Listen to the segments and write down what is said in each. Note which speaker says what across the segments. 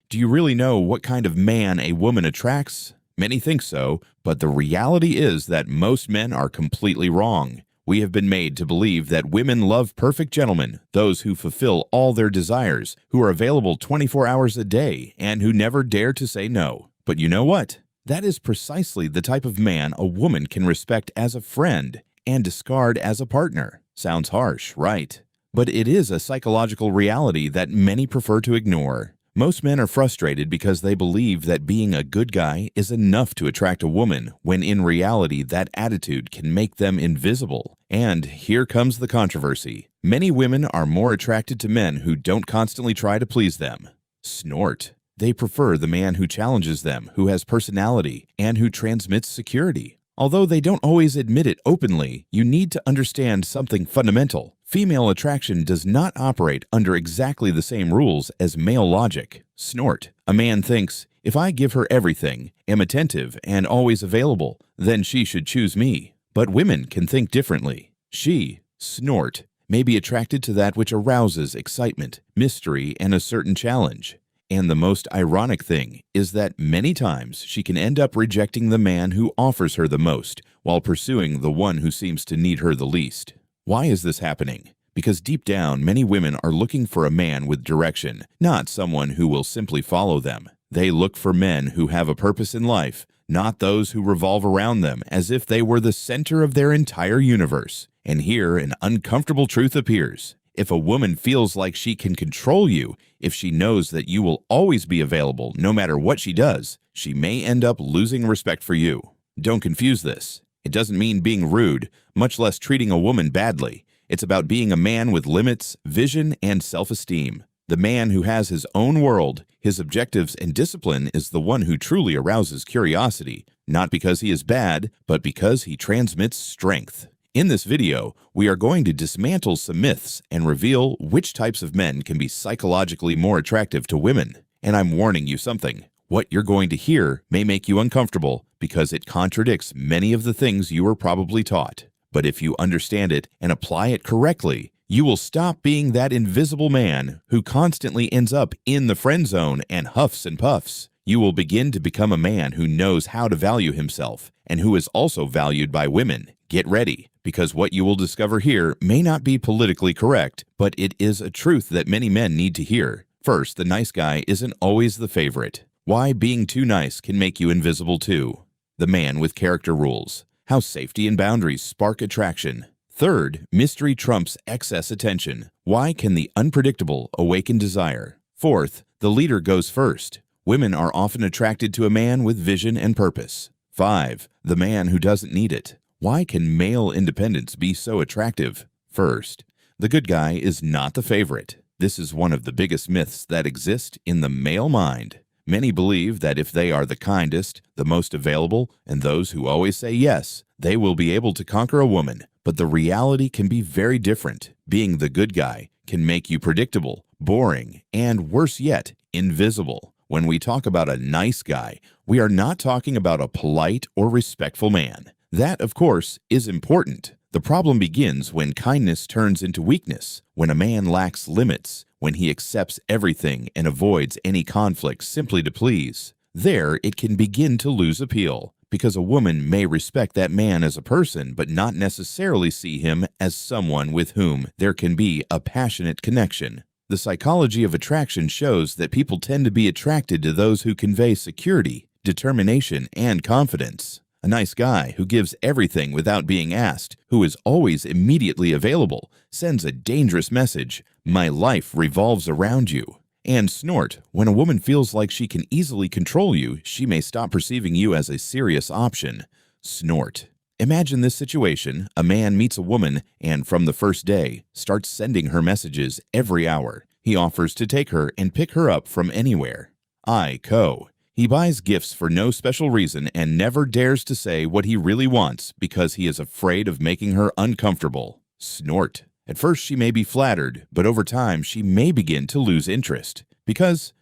Speaker 1: Do you really know what kind of man a woman attracts? Many think so, but the reality is that most men are completely wrong. We have been made to believe that women love perfect gentlemen, those who fulfill all their desires, who are available 24 hours a day, and who never dare to say no. But you know what? That is precisely the type of man a woman can respect as a friend and discard as a partner. Sounds harsh, right? But it is a psychological reality that many prefer to ignore. Most men are frustrated because they believe that being a good guy is enough to attract a woman, when in reality that attitude can make them invisible. And here comes the controversy. Many women are more attracted to men who don't constantly try to please them. Snort. They prefer the man who challenges them, who has personality, and who transmits security. Although they don't always admit it openly, you need to understand something fundamental. Female attraction does not operate under exactly the same rules as male logic. Snort. A man thinks, if I give her everything, am attentive, and always available, then she should choose me. But women can think differently. She, snort, may be attracted to that which arouses excitement, mystery, and a certain challenge. And the most ironic thing is that many times she can end up rejecting the man who offers her the most, while pursuing the one who seems to need her the least. Why is this happening? Because deep down, many women are looking for a man with direction, not someone who will simply follow them. They look for men who have a purpose in life, not those who revolve around them as if they were the center of their entire universe. And here an uncomfortable truth appears. If a woman feels like she can control you, if she knows that you will always be available no matter what she does, she may end up losing respect for you. Don't confuse this. It doesn't mean being rude, much less treating a woman badly. It's about being a man with limits, vision, and self-esteem. The man who has his own world, his objectives, and discipline is the one who truly arouses curiosity, not because he is bad, but because he transmits strength. In this video, we are going to dismantle some myths and reveal which types of men can be psychologically more attractive to women. And I'm warning you something. What you're going to hear may make you uncomfortable because it contradicts many of the things you were probably taught. But if you understand it and apply it correctly, you will stop being that invisible man who constantly ends up in the friend zone and huffs and puffs. You will begin to become a man who knows how to value himself and who is also valued by women. Get ready, because what you will discover here may not be politically correct, but it is a truth that many men need to hear. First, the nice guy isn't always the favorite. Why being too nice can make you invisible too. The man with character rules. How safety and boundaries spark attraction. Third, mystery trumps excess attention. Why can the unpredictable awaken desire? Fourth, the leader goes first. Women are often attracted to a man with vision and purpose. 5. The man who doesn't need it. Why can male independence be so attractive? First, the good guy is not the favorite. This is one of the biggest myths that exist in the male mind. Many believe that if they are the kindest, the most available, and those who always say yes, they will be able to conquer a woman. But the reality can be very different. Being the good guy can make you predictable, boring, and worse yet, invisible. When we talk about a nice guy, we are not talking about a polite or respectful man. That, of course, is important. The problem begins when kindness turns into weakness, when a man lacks limits, when he accepts everything and avoids any conflict simply to please. There, it can begin to lose appeal, because a woman may respect that man as a person but not necessarily see him as someone with whom there can be a passionate connection. The psychology of attraction shows that people tend to be attracted to those who convey security, determination, and confidence. A nice guy who gives everything without being asked, who is always immediately available, sends a dangerous message: my life revolves around you. And snort. When a woman feels like she can easily control you, she may stop perceiving you as a serious option. Snort. Imagine this situation. A man meets a woman and from the first day starts sending her messages every hour. He offers to take her and pick her up from anywhere. He buys gifts for no special reason and never dares to say what he really wants because he is afraid of making her uncomfortable. Snort. At first she may be flattered, but over time she may begin to lose interest. Because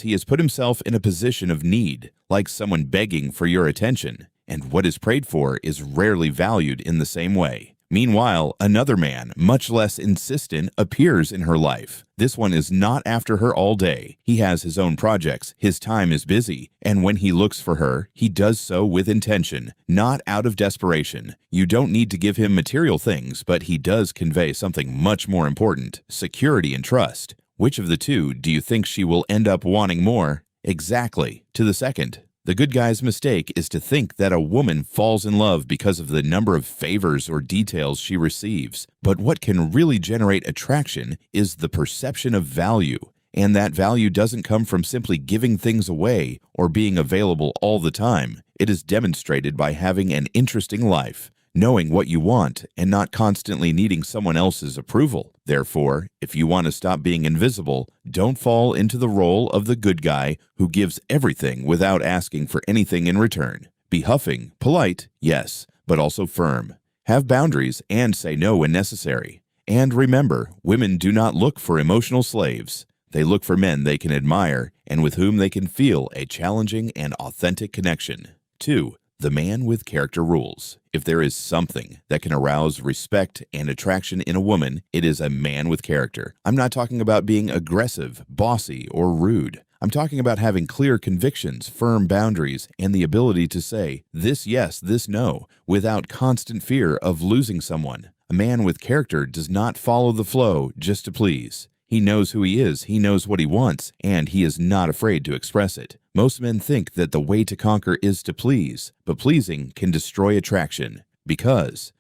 Speaker 1: he has put himself in a position of need, like someone begging for your attention. And what is prayed for is rarely valued in the same way. Meanwhile, another man, much less insistent, appears in her life. This one is not after her all day. He has his own projects, his time is busy, and when he looks for her, he does so with intention, not out of desperation. You don't need to give him material things, but he does convey something much more important: security and trust. Which of the two do you think she will end up wanting more? Exactly, to the second. The good guy's mistake is to think that a woman falls in love because of the number of favors or details she receives. But what can really generate attraction is the perception of value. And that value doesn't come from simply giving things away or being available all the time. It is demonstrated by having an interesting life, knowing what you want, and not constantly needing someone else's approval. Therefore, if you want to stop being invisible, don't fall into the role of the good guy who gives everything without asking for anything in return. Be huffing, polite, yes, but also firm. Have boundaries and say no when necessary. And remember, women do not look for emotional slaves. They look for men they can admire and with whom they can feel a challenging and authentic connection. 2. The man with character rules. If there is something that can arouse respect and attraction in a woman, it is a man with character. I'm not talking about being aggressive, bossy, or rude. I'm talking about having clear convictions, firm boundaries, and the ability to say this yes, this no, without constant fear of losing someone. A man with character does not follow the flow just to please. He knows who he is, he knows what he wants, and he is not afraid to express it. Most men think that the way to conquer is to please, but pleasing can destroy attraction. Because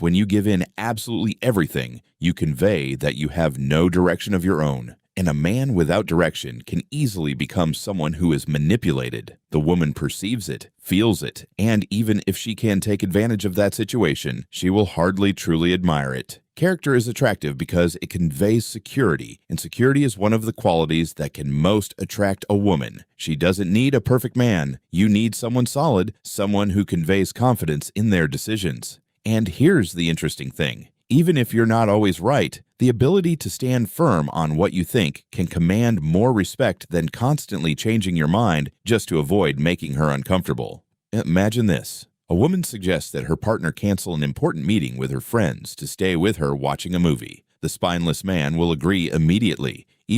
Speaker 1: when you give in absolutely everything, you convey that you have no direction of your own. And a man without direction can easily become someone who is manipulated. The woman perceives it, feels it, and even if she can take advantage of that situation, she will hardly truly admire it. Character is attractive because it conveys security, and security is one of the qualities that can most attract a woman. She doesn't need a perfect man. You need someone solid, someone who conveys confidence in their decisions. And here's the interesting thing. Even if you're not always right, the ability to stand firm on what you think can command more respect than constantly changing your mind just to avoid making her uncomfortable. Imagine this. A woman suggests that her partner cancel an important meeting with her friends to stay with her watching a movie. The spineless man will agree immediately.